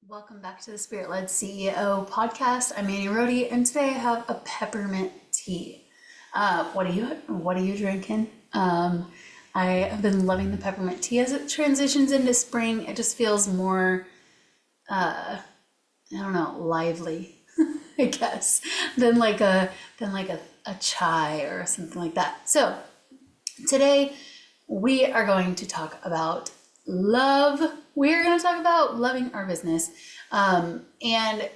Welcome back to the Spirit-Led CEO podcast. I'm Annie Rohde, and today I have a peppermint tea. What are you drinking? I have been loving the peppermint tea as it transitions into spring. It just feels more, lively, I guess, than like a chai or something like that. So today we are going to talk about love. We're going to talk about loving our business. And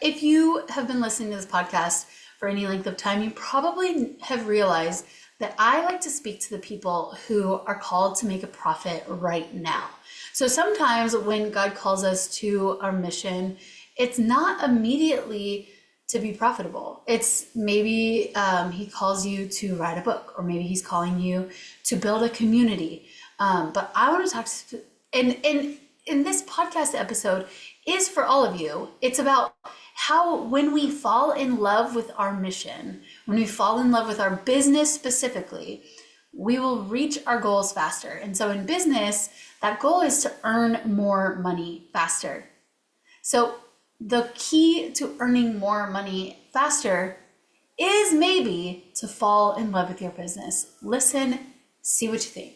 if you have been listening to this podcast for any length of time, you probably have realized that I like to speak to the people who are called to make a profit right now. So sometimes when God calls us to our mission, it's not immediately to be profitable. It's maybe he calls you to write a book, or maybe he's calling you to build a community. But I want to talk to, in this podcast episode is for all of you. It's about how when we fall in love with our mission, when we fall in love with our business specifically, we will reach our goals faster. And so in business, that goal is to earn more money faster. So the key to earning more money faster is maybe to fall in love with your business. Listen, see what you think.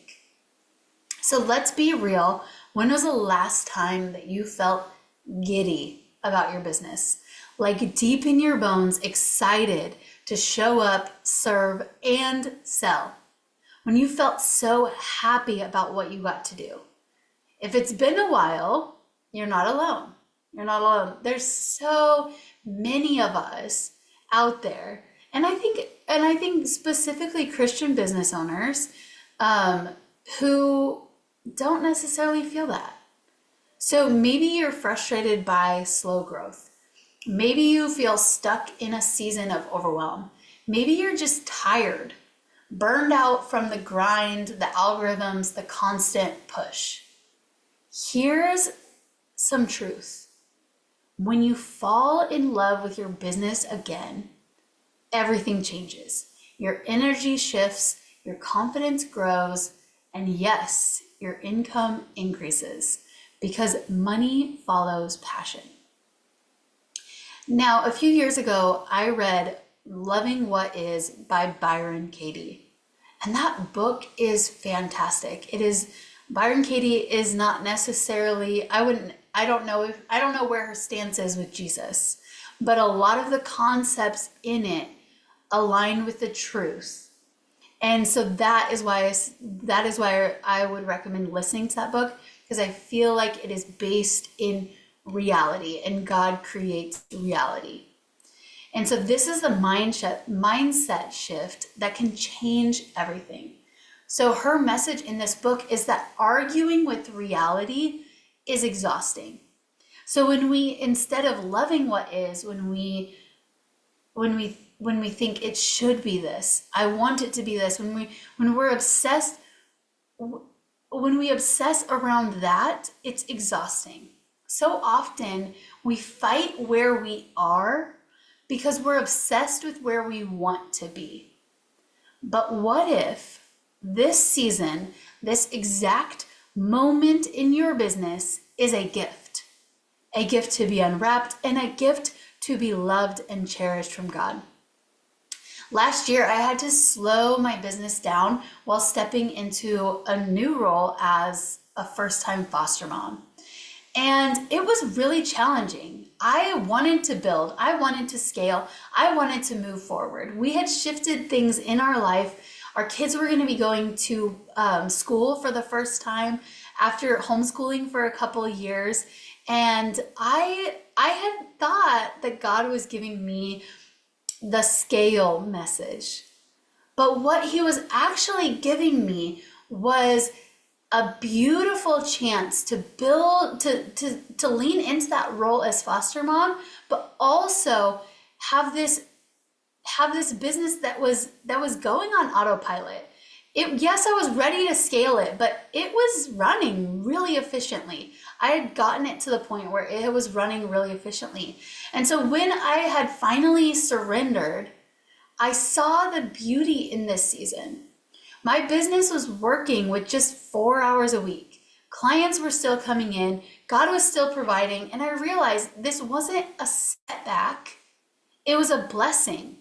So let's be real. When was the last time that you felt giddy about your business? Like deep in your bones, excited to show up, serve, and sell. When you felt so happy about what you got to do. If it's been a while, you're not alone. You're not alone. There's so many of us out there. And I think specifically Christian business owners who don't necessarily feel that. So maybe you're frustrated by slow growth. Maybe you feel stuck in a season of overwhelm. Maybe you're just tired, burned out from the grind, the algorithms, the constant push. Here's some truth. When you fall in love with your business again, everything changes. Your energy shifts, your confidence grows, and yes, your income increases because money follows passion. Now, a few years ago, I read Loving What Is by Byron Katie. And that book is fantastic. Byron Katie is not necessarily, I don't know where her stance is with Jesus, but a lot of the concepts in it align with the truth. And so that is why I would recommend listening to that book, because I feel like it is based in reality and God creates reality. And so this is the mindset shift that can change everything. So her message in this book is that arguing with reality is exhausting. So instead of loving what is, when we think it should be this, I want it to be this, when we obsess around that, it's exhausting. So often we fight where we are because we're obsessed with where we want to be. But what if this season, this exact moment in your business is a gift to be unwrapped and a gift to be loved and cherished from God? Last year, I had to slow my business down while stepping into a new role as a first-time foster mom. And it was really challenging. I wanted to build, I wanted to scale, I wanted to move forward. We had shifted things in our life. Our kids were going to be going to school for the first time after homeschooling for a couple of years. And I had thought that God was giving me the scale message. But what he was actually giving me was a beautiful chance to build, to lean into that role as foster mom, but also have this business that was going on autopilot. Yes, I was ready to scale it, but it was running really efficiently. I had gotten it to the point where it was running really efficiently. And so when I had finally surrendered, I saw the beauty in this season. My business was working with just 4 hours a week. Clients were still coming in, God was still providing, and I realized this wasn't a setback, it was a blessing.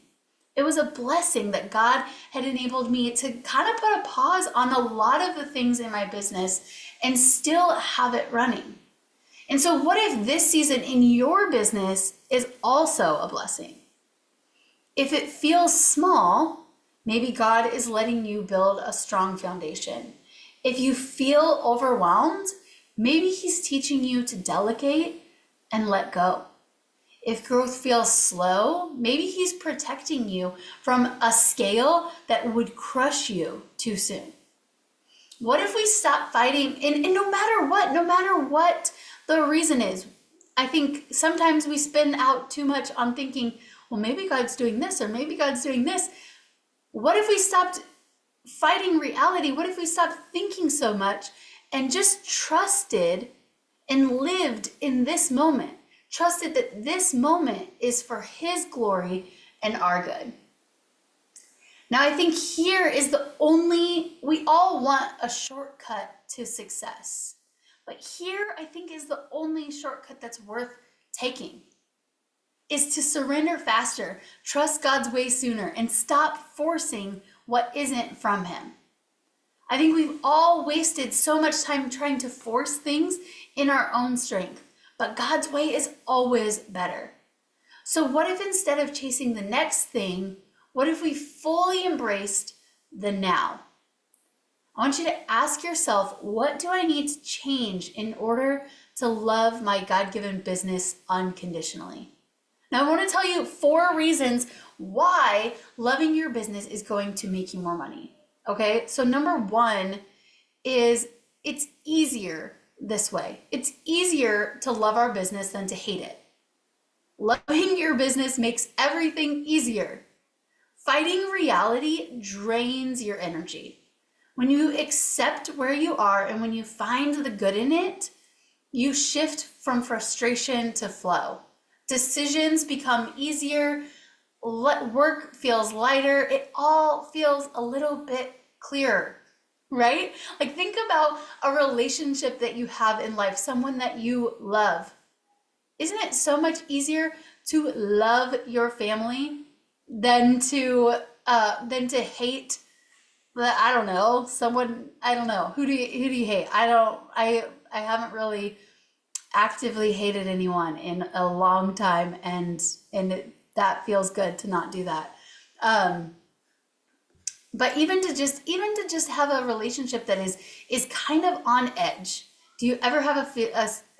It was a blessing that God had enabled me to kind of put a pause on a lot of the things in my business and still have it running. And so what if this season in your business is also a blessing? If it feels small, maybe God is letting you build a strong foundation. If you feel overwhelmed, maybe He's teaching you to delegate and let go. If growth feels slow, maybe He's protecting you from a scale that would crush you too soon. What if we stop fighting? And no matter what the reason is, I think sometimes we spin out too much on thinking, well, maybe God's doing this or maybe God's doing this. What if we stopped fighting reality? What if we stopped thinking so much and just trusted and lived in this moment? Trusted that this moment is for His glory and our good. Now, I think here is we all want a shortcut to success. But here, I think, is the only shortcut that's worth taking, is to surrender faster, trust God's way sooner, and stop forcing what isn't from Him. I think we've all wasted so much time trying to force things in our own strength, but God's way is always better. So what if instead of chasing the next thing, what if we fully embraced the now? I want you to ask yourself, what do I need to change in order to love my God-given business unconditionally? Now, I want to tell you 4 reasons why loving your business is going to make you more money. Okay, so number 1 is it's easier this way. It's easier to love our business than to hate it. Loving your business makes everything easier. Fighting reality drains your energy. When you accept where you are and when you find the good in it, you shift from frustration to flow. Decisions become easier, work feels lighter, it all feels a little bit clearer, right? Like think about a relationship that you have in life, someone that you love. Isn't it so much easier to love your family than to hate I don't know, someone, I don't know. Who do you hate? I haven't really actively hated anyone in a long time, and that feels good to not do that. But even to just have a relationship that is kind of on edge. Do you ever have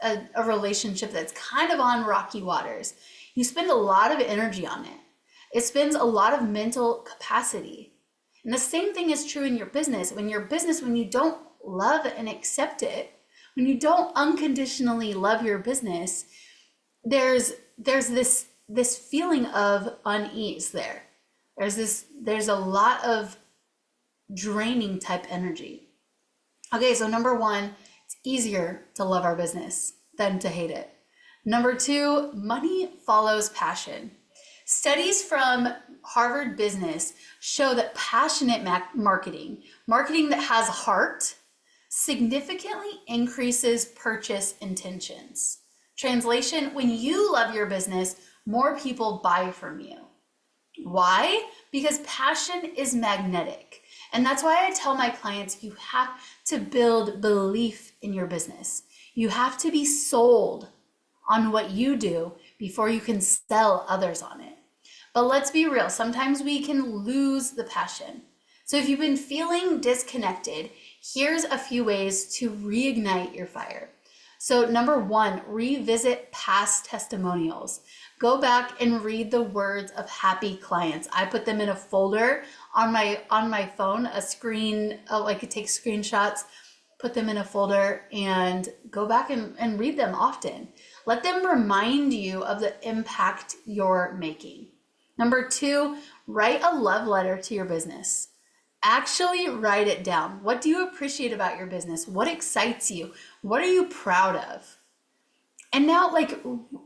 a relationship that's kind of on rocky waters? You spend a lot of energy on it. It spends a lot of mental capacity. And the same thing is true in your business. When you don't love and accept it, when you don't unconditionally love your business, there's this feeling of unease there. There's a lot of draining type energy. Okay, so number 1, it's easier to love our business than to hate it. Number 2, money follows passion. Studies from Harvard Business show that passionate marketing that has heart, significantly increases purchase intentions. Translation, when you love your business, more people buy from you. Why? Because passion is magnetic. And that's why I tell my clients, you have to build belief in your business. You have to be sold on what you do before you can sell others on it. But let's be real, sometimes we can lose the passion. So if you've been feeling disconnected, here's a few ways to reignite your fire. So number 1, revisit past testimonials. Go back and read the words of happy clients. I put them in a folder on my phone, a screen, I could take screenshots, put them in a folder, and go back and read them often. Let them remind you of the impact you're making. Number 2, write a love letter to your business. Actually write it down. What do you appreciate about your business? What excites you? What are you proud of? And now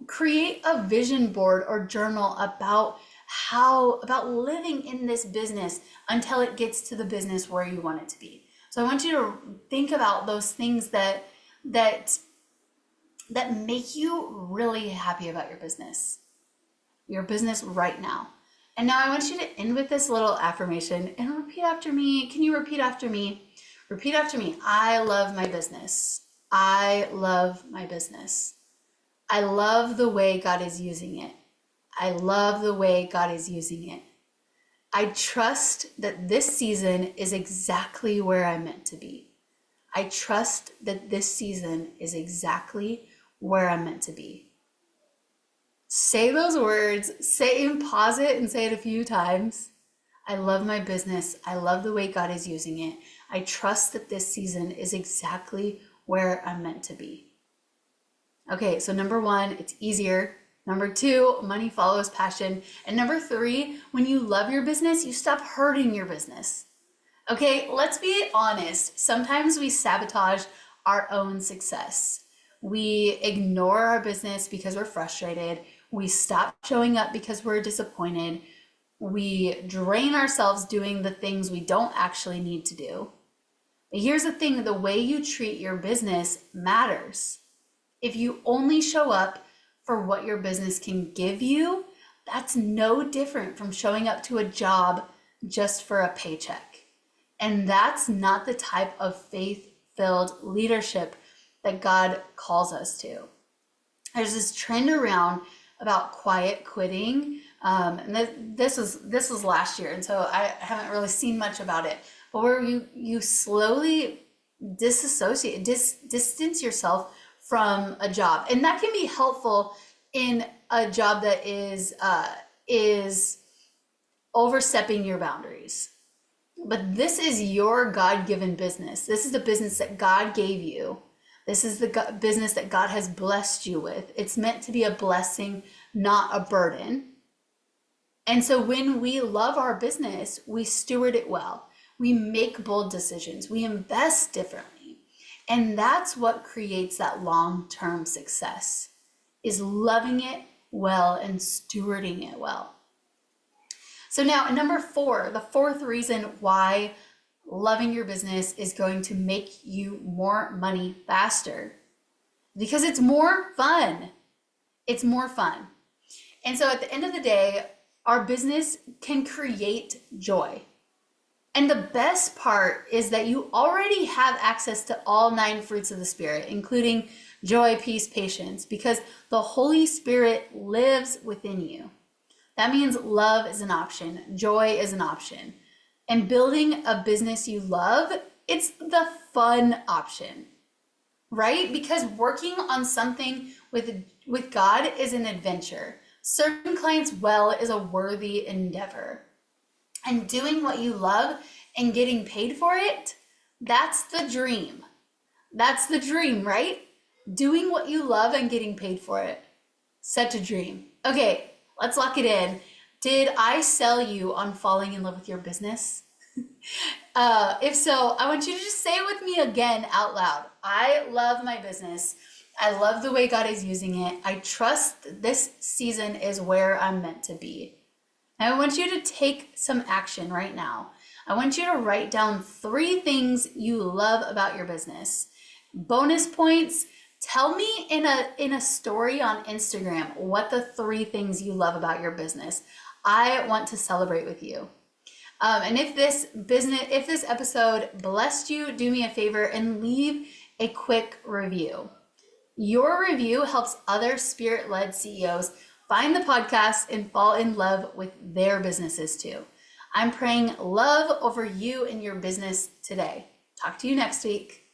create a vision board or journal about living in this business until it gets to the business where you want it to be. So I want you to think about those things that that make you really happy about your business right now. And now I want you to end with this little affirmation and repeat after me. Can you repeat after me? Repeat after me. I love my business. I love my business. I love the way God is using it. I love the way God is using it. I trust that this season is exactly where I'm meant to be. I trust that this season is exactly where I'm meant to be. Say those words, pause it and say it a few times. I love my business. I love the way God is using it. I trust that this season is exactly where I'm meant to be. Okay, so number 1, it's easier. Number 2, money follows passion. And number 3, when you love your business, you stop hurting your business. Okay, let's be honest. Sometimes we sabotage our own success. We ignore our business because we're frustrated. We stop showing up because we're disappointed. We drain ourselves doing the things we don't actually need to do. But here's the thing, the way you treat your business matters. If you only show up for what your business can give you, that's no different from showing up to a job just for a paycheck. And that's not the type of faith-filled leadership that God calls us to. There's this trend around about quiet quitting. And this was last year, and so I haven't really seen much about it. But where you slowly distance yourself from a job, and that can be helpful in a job that is overstepping your boundaries. But this is your God-given business. This is the business that God gave you. This is the business that God has blessed you with. It's meant to be a blessing, not a burden. And so when we love our business, we steward it well. We make bold decisions. We invest differently. And that's what creates that long-term success, is loving it well and stewarding it well. So now, number 4, the 4th reason why loving your business is going to make you more money faster, because it's more fun. It's more fun. And so at the end of the day, our business can create joy. And the best part is that you already have access to all 9 fruits of the Spirit, including joy, peace, patience, because the Holy Spirit lives within you. That means love is an option, joy is an option. And building a business you love, it's the fun option, right? Because working on something with God is an adventure. Serving clients well is a worthy endeavor. And doing what you love and getting paid for it, that's the dream. That's the dream, right? Doing what you love and getting paid for it. Such a dream. Okay, let's lock it in. Did I sell you on falling in love with your business? If so, I want you to just say it with me again out loud. I love my business. I love the way God is using it. I trust this season is where I'm meant to be. Now, I want you to take some action right now. I want you to write down 3 things you love about your business. Bonus points. Tell me in a story on Instagram what the 3 things you love about your business. I want to celebrate with you. And if this episode blessed you, do me a favor and leave a quick review. Your review helps other Spirit-led CEOs find the podcast and fall in love with their businesses too. I'm praying love over you and your business today. Talk to you next week.